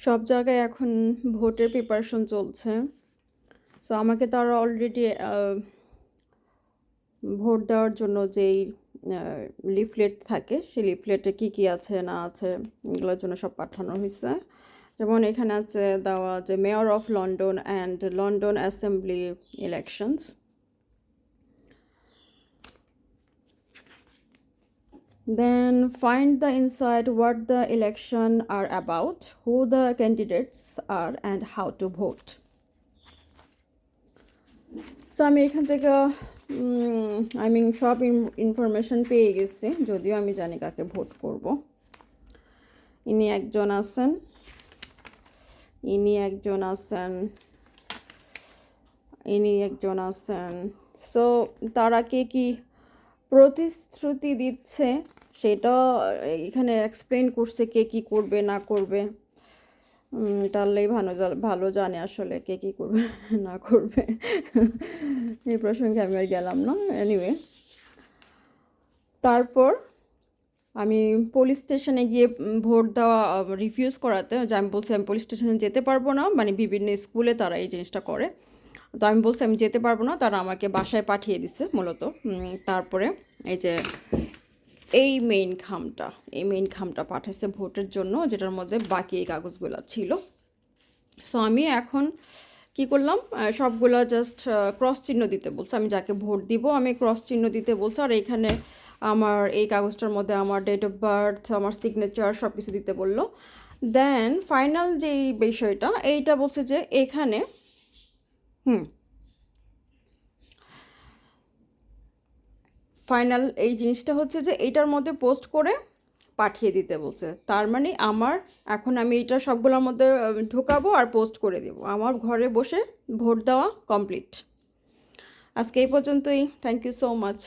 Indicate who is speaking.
Speaker 1: সব জায়গায় এখন ভোটের প্রিপারেশন চলছে। সো আমাকে তারা অলরেডি ভোট দেওয়ার জন্য যেই লিফলেট থাকে সেই লিফলেটে কী আছে না আছে এগুলোর জন্য সব পাঠানো হয়েছে। যেমন এখানে আছে দেওয়া যে mayor of London and London assembly elections. Then find the inside what the election are about, who the candidates are and how to vote. So আমি এখান থেকে সব ইনফরমেশন পেয়ে গেছি, যদিও আমি জানি কাকে ভোট করব। ইনি একজন আছেন। সো তারা কে কি প্রতিশ্রুতি দিচ্ছে সেটা এখানে এক্সপ্লেন করছে, কে কি করবে না করবে। এটা আল্লাহই ভালো জানে আসলে কে কী করবে না করবে। এই প্রসঙ্গে আমি আর গেলাম না। এনিওয়ে, তারপর আমি পুলিশ স্টেশনে গিয়ে ভোট দেওয়া রিফিউজ করাতে, যে আমি বলছি আমি পুলিশ স্টেশনে যেতে পারবো না, মানে বিভিন্ন স্কুলে তারা এই জিনিসটা করে। তো আমি বলছি আমি যেতে পারবো না, তারা আমাকে বাসায় পাঠিয়ে দিছে মূলত। তারপরে এই যে এই মেইন খামটা পাঠাইছে ভোটের জন্য, যেটার মধ্যে বাকি এই কাগজগুলো ছিল। সো আমি এখন কি করলাম, সবগুলো জাস্ট ক্রস চিহ্ন দিতে বলছে। আমি যাকে ভোট দিব আমি ক্রস চিহ্ন দিতে বলছে। আর এইখানে আমার এই কাগজটার মধ্যে আমার ডেট অফ বার্থ, আমার সিগনেচার সব কিছু দিতে বললো। দেন ফাইনাল যেই বিষয়টা এইটা বলছে যে এখানে ফাইনাল এই জিনিসটা হচ্ছে যে এইটার মধ্যে পোস্ট করে পাঠিয়ে দিতে বলছে। তার মানে এখন আমি এইটা সবগুলোর মধ্যে ঢোকাবো আর পোস্ট করে দেবো। আমার ঘরে বসে ভোট দেওয়া কমপ্লিট। আজকে এই পর্যন্তই। Thank you so much.